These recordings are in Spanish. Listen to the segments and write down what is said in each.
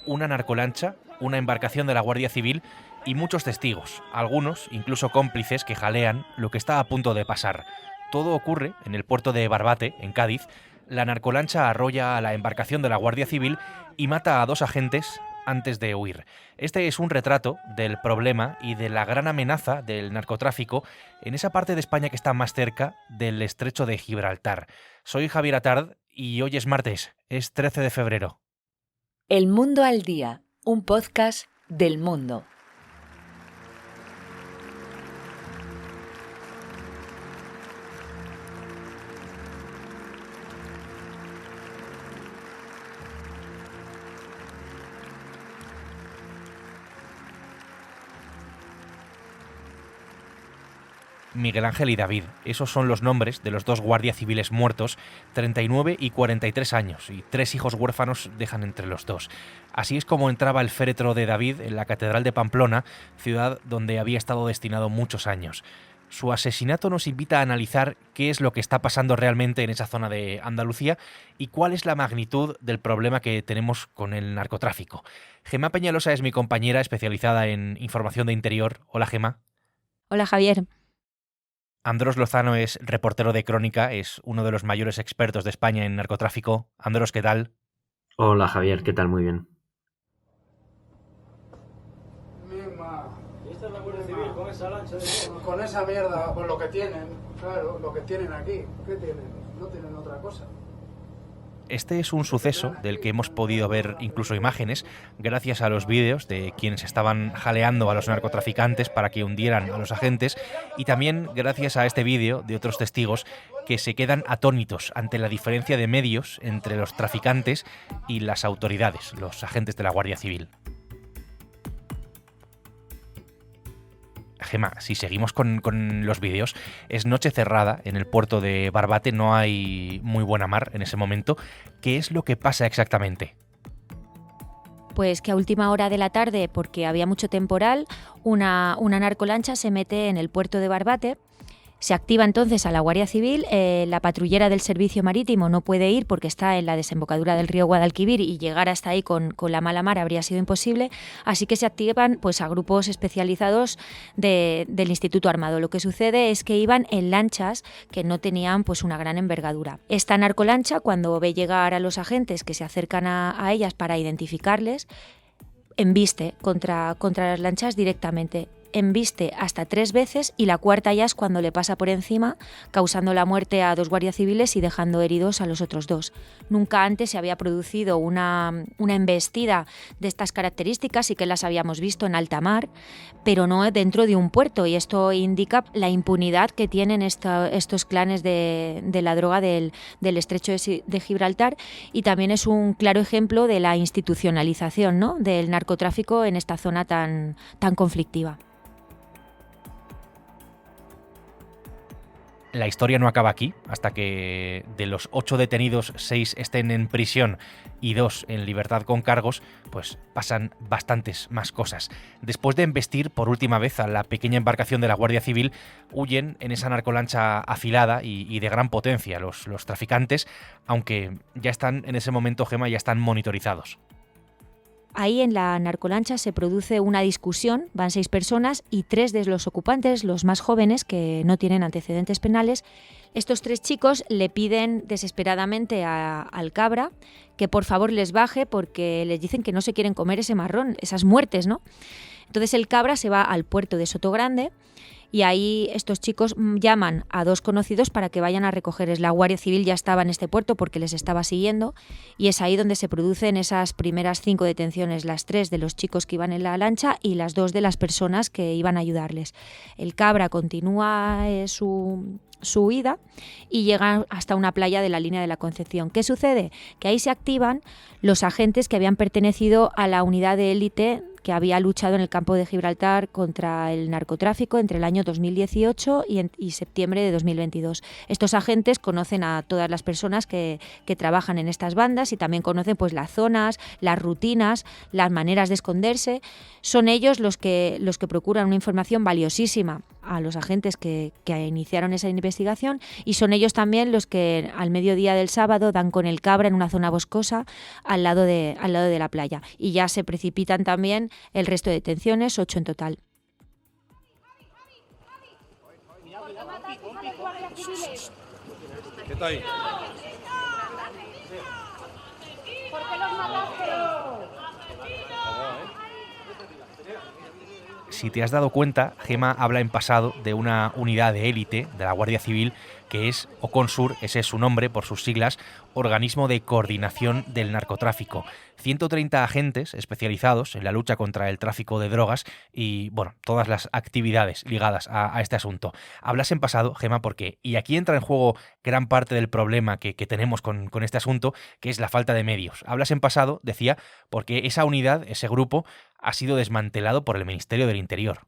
una narcolancha, una embarcación de la Guardia Civil y muchos testigos, algunos incluso cómplices que jalean lo que está a punto de pasar. Todo ocurre en el puerto de Barbate, en Cádiz. La narcolancha arrolla a la embarcación de la Guardia Civil y mata a 2 agentes antes de huir. Este es un retrato del problema y de la gran amenaza del narcotráfico en esa parte de España que está más cerca del estrecho de Gibraltar. Soy Javier Atard y hoy es martes, es 13 de febrero. El Mundo al Día, un podcast del Mundo. Miguel Ángel y David, esos son los nombres de los 2 guardias civiles muertos, 39 y 43 años, y 3 hijos huérfanos dejan entre los dos. Así es como entraba el féretro de David en la Catedral de Pamplona, ciudad donde había estado destinado muchos años. Su asesinato nos invita a analizar qué es lo que está pasando realmente en esa zona de Andalucía y cuál es la magnitud del problema que tenemos con el narcotráfico. Gemma Peñalosa es mi compañera especializada en información de interior. Hola, Gemma. Hola, Javier. Andrós Lozano es reportero de Crónica, es uno de los mayores expertos de España en narcotráfico. Andrós, ¿qué tal? Hola, Javier, ¿qué tal? Muy bien. ¿Y esta es la Guardia Civil con esa lancha de mierda? Con esa mierda, con lo que tienen, claro, lo que tienen aquí. ¿Qué tienen? No tienen otra cosa. Este es un suceso del que hemos podido ver incluso imágenes gracias a los vídeos de quienes estaban jaleando a los narcotraficantes para que hundieran a los agentes y también gracias a este vídeo de otros testigos que se quedan atónitos ante la diferencia de medios entre los traficantes y las autoridades, los agentes de la Guardia Civil. Gemma, si seguimos con los vídeos, es noche cerrada en el puerto de Barbate, no hay muy buena mar en ese momento. ¿Qué es lo que pasa exactamente? Pues que a última hora de la tarde, porque había mucho temporal, una narcolancha se mete en el puerto de Barbate. Se activa entonces a la Guardia Civil, la patrullera del servicio marítimo no puede ir porque está en la desembocadura del río Guadalquivir y llegar hasta ahí con la mala mar habría sido imposible, así que se activan pues, a grupos especializados del Instituto Armado. Lo que sucede es que iban en lanchas que no tenían pues, una gran envergadura. Esta narcolancha, cuando ve llegar a los agentes que se acercan a ellas para identificarles, embiste contra las lanchas directamente. Embiste hasta 3 veces y la cuarta ya es cuando le pasa por encima, causando la muerte a 2 guardias civiles y dejando heridos a los otros 2. Nunca antes se había producido una embestida de estas características, y que las habíamos visto en alta mar, pero no dentro de un puerto, y esto indica la impunidad que tienen estos clanes de la droga del estrecho de Gibraltar, y también es un claro ejemplo de la institucionalización, ¿no?, del narcotráfico en esta zona tan conflictiva. La historia no acaba aquí, hasta que de los 8 detenidos, 6 estén en prisión y 2 en libertad con cargos, pues pasan bastantes más cosas. Después de embestir por última vez a la pequeña embarcación de la Guardia Civil, huyen en esa narcolancha afilada y de gran potencia los traficantes, aunque ya están en ese momento, Gemma, ya están monitorizados. Ahí en la narcolancha se produce una discusión, van 6 personas y 3 de los ocupantes, los más jóvenes, que no tienen antecedentes penales. Estos 3 chicos le piden desesperadamente al cabra que por favor les baje porque les dicen que no se quieren comer ese marrón, esas muertes, ¿no? Entonces el cabra se va al puerto de Sotogrande y ahí estos chicos llaman a 2 conocidos para que vayan a recogerles. La Guardia Civil ya estaba en este puerto porque les estaba siguiendo, y es ahí donde se producen esas primeras 5 detenciones, las 3 de los chicos que iban en la lancha y las 2 de las personas que iban a ayudarles. El cabra continúa su huida y llega hasta una playa de la Línea de la Concepción. ¿Qué sucede? Que ahí se activan los agentes que habían pertenecido a la unidad de élite que había luchado en el campo de Gibraltar contra el narcotráfico entre el año 2018 y septiembre de 2022. Estos agentes conocen a todas las personas que trabajan en estas bandas y también conocen pues, las zonas, las rutinas, las maneras de esconderse. Son ellos los que procuran una información valiosísima a los agentes que iniciaron esa investigación, y son ellos también los que al mediodía del sábado dan con el Cabra en una zona boscosa al lado de la playa. Y ya se precipitan también el resto de detenciones, 8 en total. ¿Qué está ahí? ¿Por qué los mataste? Si te has dado cuenta, Gema habla en pasado de una unidad de élite de la Guardia Civil que es OCONSUR, ese es su nombre por sus siglas, Organismo de Coordinación del Narcotráfico. 130 agentes especializados en la lucha contra el tráfico de drogas y, bueno, todas las actividades ligadas a este asunto. Hablas en pasado, Gema, porque, y aquí entra en juego gran parte del problema que tenemos con este asunto, que es la falta de medios. Hablas en pasado, decía, porque esa unidad, ese grupo, ha sido desmantelado por el Ministerio del Interior.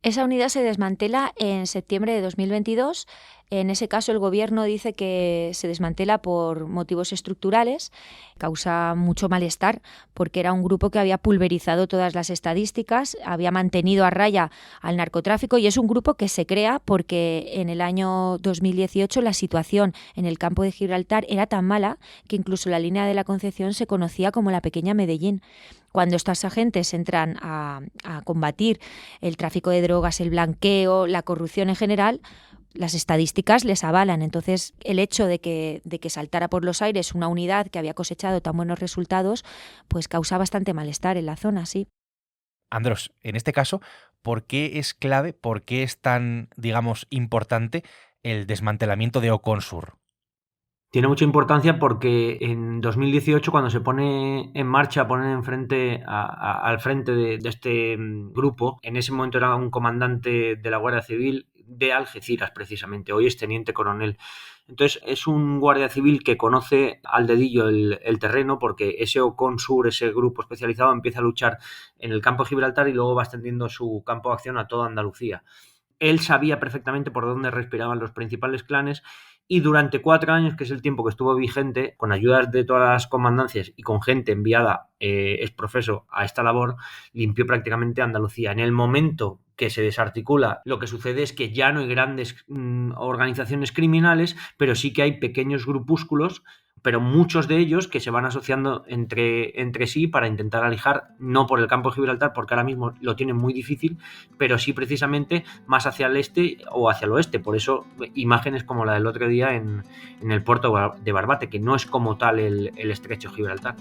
Esa unidad se desmantela en septiembre de 2022. En ese caso, el Gobierno dice que se desmantela por motivos estructurales. Causa mucho malestar porque era un grupo que había pulverizado todas las estadísticas, había mantenido a raya al narcotráfico, y es un grupo que se crea porque en el año 2018 la situación en el campo de Gibraltar era tan mala que incluso la línea de la Concepción se conocía como la pequeña Medellín. Cuando estos agentes entran a combatir el tráfico de drogas, el blanqueo, la corrupción en general, las estadísticas les avalan. Entonces, el hecho de que saltara por los aires una unidad que había cosechado tan buenos resultados, pues causa bastante malestar en la zona, sí. Andros, en este caso, ¿por qué es clave, por qué es tan, digamos, importante el desmantelamiento de OCONSUR? Tiene mucha importancia porque en 2018, cuando se pone en marcha, ponen al frente de este grupo, en ese momento era un comandante de la Guardia Civil de Algeciras, precisamente. Hoy es teniente coronel. Entonces es un guardia civil que conoce al dedillo el terreno, porque ese OCONSUR, ese grupo especializado, empieza a luchar en el campo de Gibraltar y luego va extendiendo su campo de acción a toda Andalucía. Él sabía perfectamente por dónde respiraban los principales clanes, y durante 4 años, que es el tiempo que estuvo vigente, con ayudas de todas las comandancias y con gente enviada exprofeso a esta labor, limpió prácticamente Andalucía. En el momento que se desarticula, lo que sucede es que ya no hay grandes organizaciones criminales, pero sí que hay pequeños grupúsculos, pero muchos de ellos que se van asociando entre sí para intentar alijar, no por el campo de Gibraltar, porque ahora mismo lo tienen muy difícil, pero sí precisamente más hacia el este o hacia el oeste. Por eso imágenes como la del otro día en el puerto de Barbate, que no es como tal el estrecho de Gibraltar.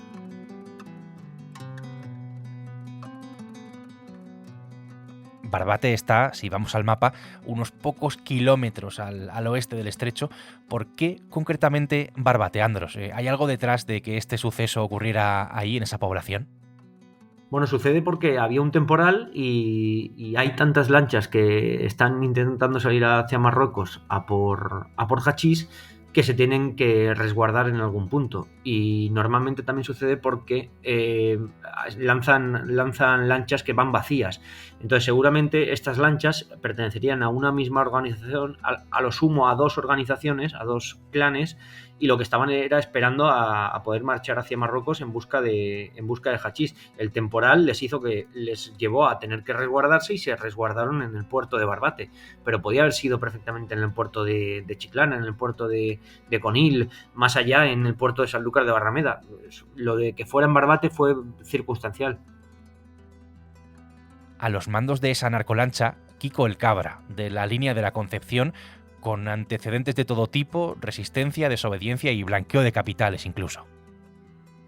Barbate está, si vamos al mapa, unos pocos kilómetros al oeste del estrecho. ¿Por qué concretamente Barbate, Andros? ¿Hay algo detrás de que este suceso ocurriera ahí, en esa población? Bueno, sucede porque había un temporal y hay tantas lanchas que están intentando salir hacia Marruecos a por hachís, que se tienen que resguardar en algún punto. Y normalmente también sucede porque lanzan lanchas que van vacías. Entonces seguramente estas lanchas pertenecerían a una misma organización, a lo sumo a 2 organizaciones, a 2 clanes, y lo que estaban era esperando a poder marchar hacia Marruecos en busca de hachís. El temporal les llevó a tener que resguardarse y se resguardaron en el puerto de Barbate, pero podía haber sido perfectamente en el puerto de Chiclana, en el puerto de Conil, más allá en el puerto de Sanlúcar de Barrameda. Lo de que fuera en Barbate fue circunstancial. A los mandos de esa narcolancha, Kiko el Cabra, de la línea de la Concepción, con antecedentes de todo tipo, resistencia, desobediencia y blanqueo de capitales incluso.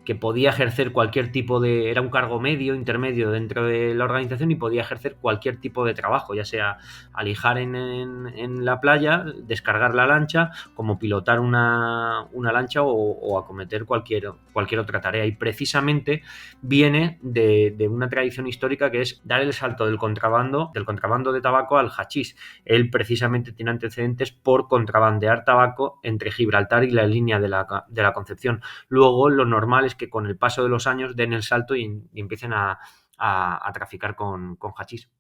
Que podía ejercer cualquier tipo de... Era un cargo medio, intermedio dentro de la organización, y podía ejercer cualquier tipo de trabajo, ya sea alijar en la playa, descargar la lancha, como pilotar una lancha o acometer cualquier otra tarea. Y precisamente viene de una tradición histórica que es dar el salto del contrabando de tabaco al hachís. Él precisamente tiene antecedentes por contrabandear tabaco entre Gibraltar y la línea de la Concepción. Luego lo normal es que con el paso de los años den el salto y empiecen a traficar con hachís.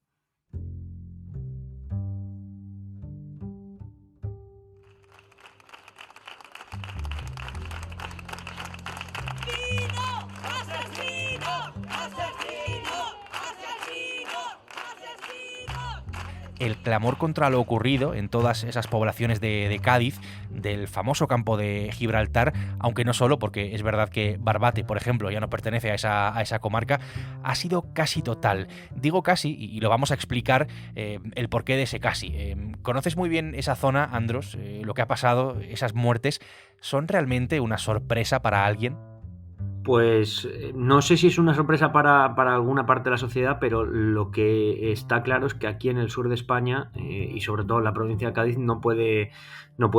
el clamor contra lo ocurrido en todas esas poblaciones de Cádiz, del famoso campo de Gibraltar, aunque no solo, porque es verdad que Barbate, por ejemplo, ya no pertenece a esa comarca, ha sido casi total. Digo casi, y lo vamos a explicar el porqué de ese casi. ¿Conoces muy bien esa zona, Andros? Lo que ha pasado, esas muertes, ¿son realmente una sorpresa para alguien? Pues no sé si es una sorpresa para alguna parte de la sociedad, pero lo que está claro es que aquí en el sur de España y sobre todo en la provincia de Cádiz no puede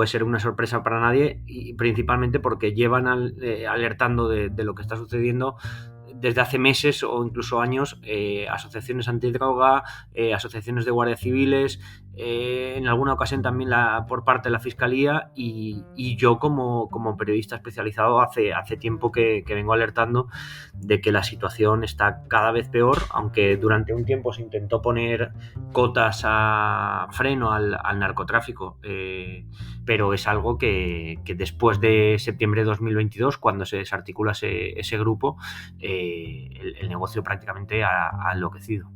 ser una sorpresa para nadie, y principalmente porque llevan alertando de lo que está sucediendo desde hace meses o incluso años, asociaciones antidroga, asociaciones de guardias civiles, en alguna ocasión también por parte de la Fiscalía, y yo como periodista especializado hace tiempo que vengo alertando de que la situación está cada vez peor, aunque durante un tiempo se intentó poner cotas a freno al narcotráfico, pero es algo que después de septiembre de 2022, cuando se desarticula ese grupo, el negocio prácticamente ha enloquecido.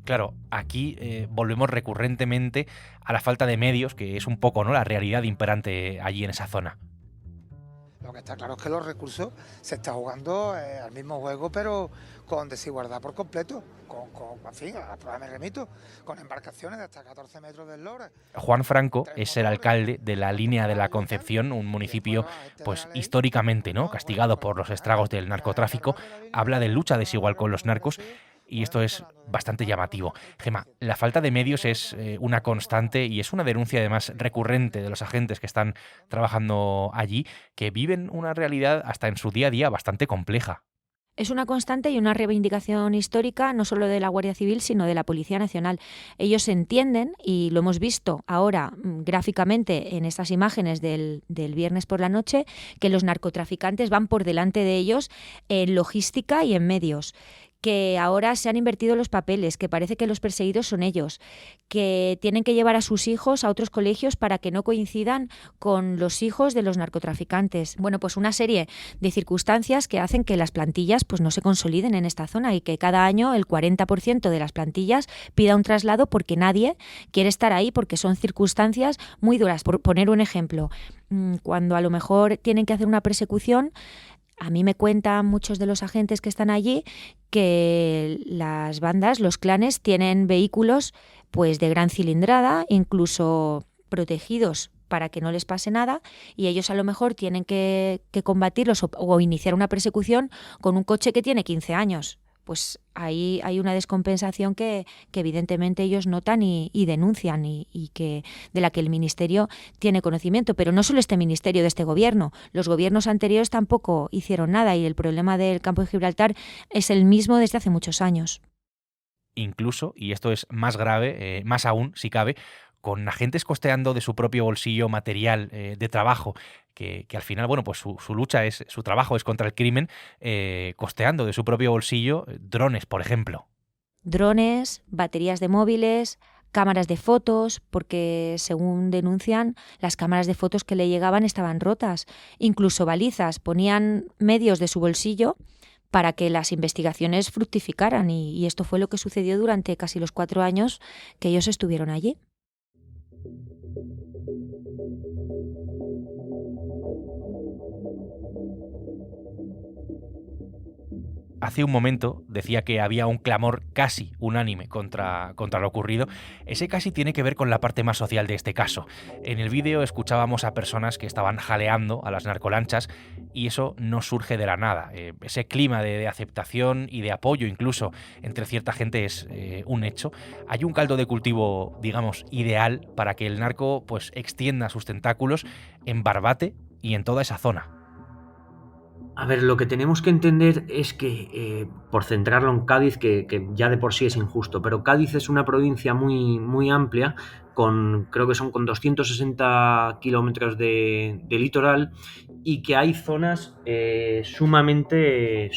Claro, aquí volvemos recurrentemente a la falta de medios, que es un poco, ¿no?, la realidad imperante allí en esa zona. Lo que está claro es que los recursos se está jugando al mismo juego, pero con desigualdad por completo. En fin, a la prueba me remito, con embarcaciones de hasta 14 metros de eslora. Juan Franco es el alcalde de la Línea de la Concepción, un municipio pues históricamente, ¿no?, castigado por los estragos del narcotráfico. Habla de lucha desigual con los narcos. Y esto es bastante llamativo. Gemma, la falta de medios es una constante y es una denuncia además recurrente de los agentes que están trabajando allí, que viven una realidad hasta en su día a día bastante compleja. Es una constante y una reivindicación histórica no solo de la Guardia Civil, sino de la Policía Nacional. Ellos entienden, y lo hemos visto ahora gráficamente en estas imágenes del viernes por la noche, que los narcotraficantes van por delante de ellos en logística y en medios, que ahora se han invertido los papeles, que parece que los perseguidos son ellos, que tienen que llevar a sus hijos a otros colegios para que no coincidan con los hijos de los narcotraficantes. Bueno, pues una serie de circunstancias que hacen que las plantillas pues no se consoliden en esta zona y que cada año el 40% de las plantillas pida un traslado porque nadie quiere estar ahí, porque son circunstancias muy duras. Por poner un ejemplo, cuando a lo mejor tienen que hacer una persecución, a mí me cuentan muchos de los agentes que están allí que las bandas, los clanes, tienen vehículos pues de gran cilindrada, incluso protegidos para que no les pase nada, y ellos a lo mejor tienen que combatirlos o iniciar una persecución con un coche que tiene 15 años. Pues ahí hay una descompensación que evidentemente ellos notan y denuncian y que de la que el Ministerio tiene conocimiento. Pero no solo este Ministerio de este Gobierno, los gobiernos anteriores tampoco hicieron nada, y el problema del campo de Gibraltar es el mismo desde hace muchos años. Incluso, y esto es más grave, más aún si cabe, con agentes costeando de su propio bolsillo material de trabajo, que al final, bueno, pues su lucha su trabajo es contra el crimen, costeando de su propio bolsillo drones, por ejemplo. Drones, baterías de móviles, cámaras de fotos, porque según denuncian, las cámaras de fotos que le llegaban estaban rotas. Incluso balizas, ponían medios de su bolsillo para que las investigaciones fructificaran, y esto fue lo que sucedió durante casi los 4 años que ellos estuvieron allí. Hace un momento decía que había un clamor casi unánime contra lo ocurrido. Ese casi tiene que ver con la parte más social de este caso. En el vídeo escuchábamos a personas que estaban jaleando a las narcolanchas, y eso no surge de la nada. Ese clima de aceptación y de apoyo incluso entre cierta gente es un hecho. Hay un caldo de cultivo, digamos, ideal para que el narco pues extienda sus tentáculos en Barbate y en toda esa zona. A ver, lo que tenemos que entender es que, por centrarlo en Cádiz, que ya de por sí es injusto, pero Cádiz es una provincia muy, muy amplia, creo que son con 260 kilómetros de litoral, y que hay zonas sumamente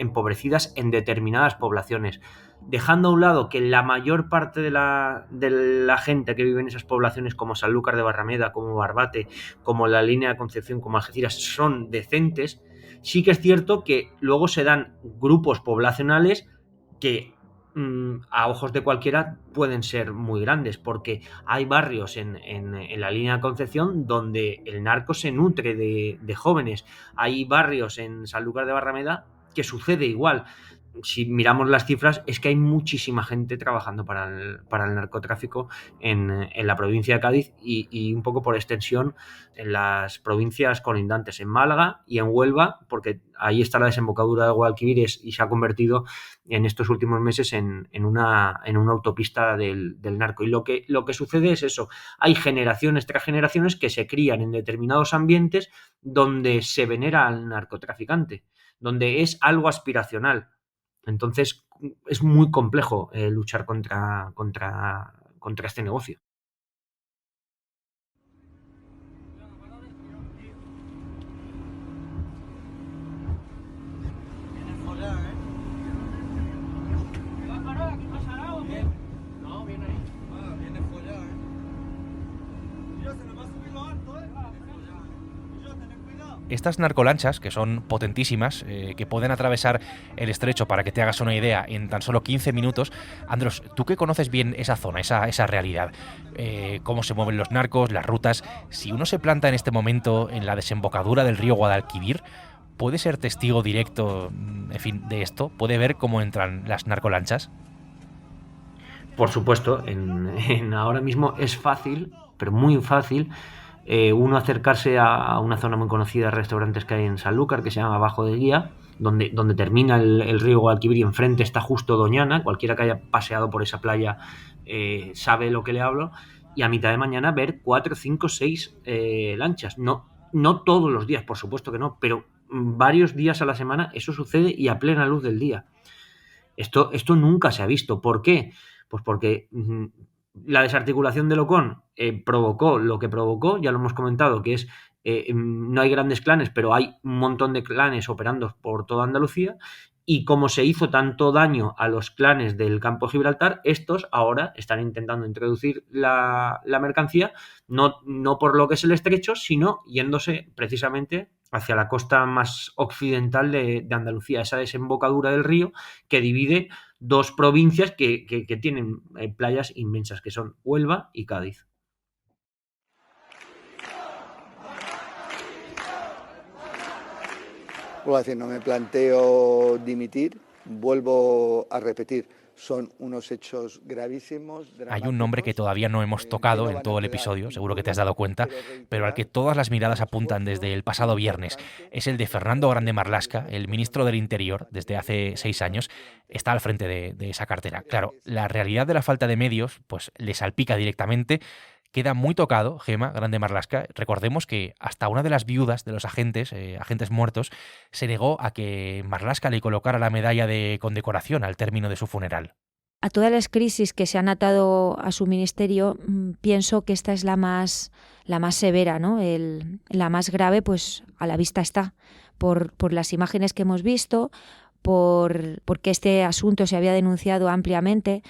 empobrecidas en determinadas poblaciones. Dejando a un lado que la mayor parte de la gente que vive en esas poblaciones, como Sanlúcar de Barrameda, como Barbate, como la Línea de Concepción, como Algeciras, son decentes, sí que es cierto que luego se dan grupos poblacionales que a ojos de cualquiera pueden ser muy grandes, porque hay barrios en la línea de Concepción donde el narco se nutre de jóvenes. Hay barrios en Sanlúcar de Barrameda que sucede igual. Si miramos las cifras, es que hay muchísima gente trabajando para el narcotráfico en la provincia de Cádiz y un poco por extensión en las provincias colindantes, en Málaga y en Huelva, porque ahí está la desembocadura del Guadalquivir y se ha convertido en estos últimos meses en una autopista del narco. Y lo que sucede es eso: hay generaciones tras generaciones que se crían en determinados ambientes donde se venera al narcotraficante, donde es algo aspiracional. Entonces es muy complejo luchar contra este negocio. Estas narcolanchas, que son potentísimas, que pueden atravesar el estrecho, para que te hagas una idea, en tan solo 15 minutos. Andros, tú que conoces bien esa zona, esa realidad, cómo se mueven los narcos, las rutas, si uno se planta en este momento en la desembocadura del río Guadalquivir, ¿puede ser testigo directo, en fin, de esto? ¿Puede ver cómo entran las narcolanchas? Por supuesto, ahora mismo es fácil, pero muy fácil, uno acercarse a una zona muy conocida de restaurantes que hay en Sanlúcar, que se llama Bajo de Guía, donde termina el río Guadalquivir, y enfrente está justo Doñana. Cualquiera que haya paseado por esa playa sabe lo que le hablo. Y a mitad de mañana ver 4, 5, 6 lanchas. No todos los días, por supuesto que no, pero varios días a la semana eso sucede, y a plena luz del día. Esto nunca se ha visto. ¿Por qué? Pues porque la desarticulación del Ocon provocó lo que provocó, ya lo hemos comentado, que es no hay grandes clanes, pero hay un montón de clanes operando por toda Andalucía, y como se hizo tanto daño a los clanes del campo de Gibraltar, estos ahora están intentando introducir la mercancía, no por lo que es el estrecho, sino yéndose precisamente hacia la costa más occidental de Andalucía, esa desembocadura del río que divide dos provincias que tienen playas inmensas, que son Huelva y Cádiz. Vuelvo a decir, no me planteo dimitir, vuelvo a repetir, son unos hechos gravísimos. Hay un nombre que todavía no hemos tocado en todo el episodio, seguro que te has dado cuenta, pero al que todas las miradas apuntan desde el pasado viernes. Es el de Fernando Grande Marlaska, el ministro del Interior, desde hace 6 años, está al frente de esa cartera. Claro, la realidad de la falta de medios pues le salpica directamente. Queda muy tocado, Gema Grande Marlaska. Recordemos que hasta una de las viudas de los agentes muertos, se negó a que Marlaska le colocara la medalla de condecoración al término de su funeral. A todas las crisis que se han atado a su ministerio, pienso que esta es la más severa, ¿no? La más grave, pues a la vista está, por las imágenes que hemos visto, porque este asunto se había denunciado ampliamente,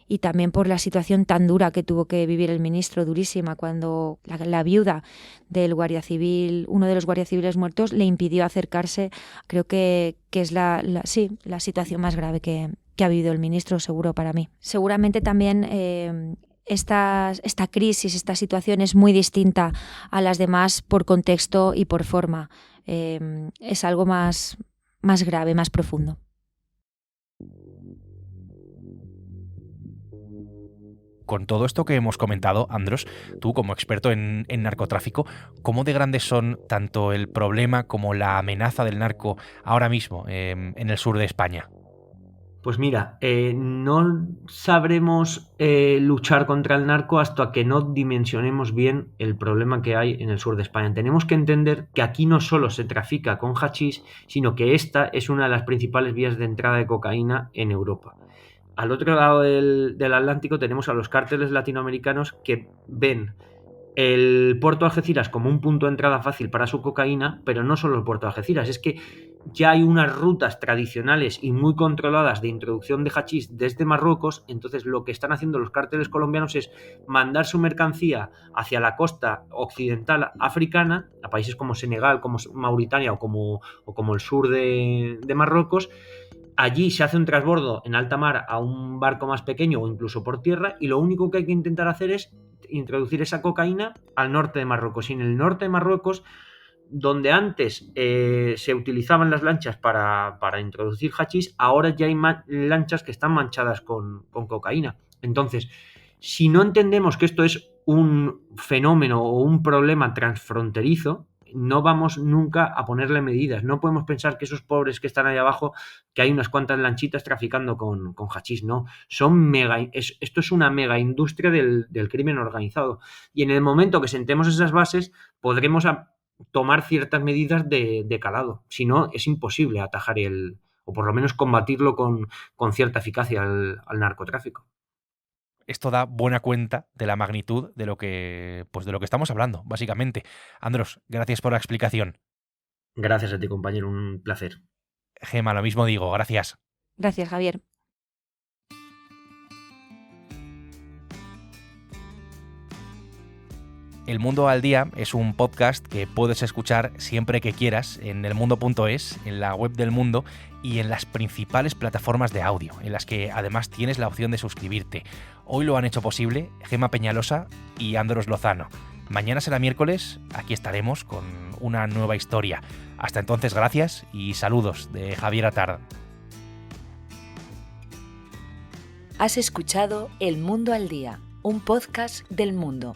y también por la situación tan dura que tuvo que vivir el ministro, durísima, cuando la viuda del guardia civil, uno de los guardias civiles muertos, le impidió acercarse. Creo que es la situación más grave que ha vivido el ministro, seguro, para mí. Seguramente también esta crisis, esta situación es muy distinta a las demás por contexto y por forma. Es algo más grave, más profundo. Con todo esto que hemos comentado, Andros, tú como experto en narcotráfico, ¿cómo de grandes son tanto el problema como la amenaza del narco ahora mismo en el sur de España? Pues mira, no sabremos luchar contra el narco hasta que no dimensionemos bien el problema que hay en el sur de España. Tenemos que entender que aquí no solo se trafica con hachís, sino que esta es una de las principales vías de entrada de cocaína en Europa. Al otro lado del Atlántico tenemos a los cárteles latinoamericanos que ven el puerto de Algeciras como un punto de entrada fácil para su cocaína, pero no solo el puerto de Algeciras, es que ya hay unas rutas tradicionales y muy controladas de introducción de hachís desde Marruecos. Entonces lo que están haciendo los cárteles colombianos es mandar su mercancía hacia la costa occidental africana, a países como Senegal, como Mauritania o como el sur de Marruecos, allí se hace un transbordo en alta mar a un barco más pequeño o incluso por tierra, y lo único que hay que intentar hacer es introducir esa cocaína al norte de Marruecos. Y en el norte de Marruecos, donde antes se utilizaban las lanchas para introducir hachís, ahora ya hay lanchas que están manchadas con cocaína. Entonces, si no entendemos que esto es un fenómeno o un problema transfronterizo, no vamos nunca a ponerle medidas. No podemos pensar que esos pobres que están ahí abajo, que hay unas cuantas lanchitas traficando con hachís. No, esto es una mega industria del crimen organizado. Y en el momento que sentemos esas bases, podremos tomar ciertas medidas de calado. Si no, es imposible atajar o por lo menos combatirlo con cierta eficacia al narcotráfico. Esto da buena cuenta de la magnitud de lo que estamos hablando, básicamente. Andros, gracias por la explicación. Gracias a ti, compañero, un placer. Gema, lo mismo digo, gracias. Gracias, Javier. El Mundo al Día es un podcast que puedes escuchar siempre que quieras en elmundo.es, en la web del Mundo y en las principales plataformas de audio, en las que además tienes la opción de suscribirte. Hoy lo han hecho posible Gema Peñalosa y Andros Lozano. Mañana será miércoles, aquí estaremos con una nueva historia. Hasta entonces, gracias y saludos de Javier Atard. Has escuchado El Mundo al Día, un podcast del Mundo.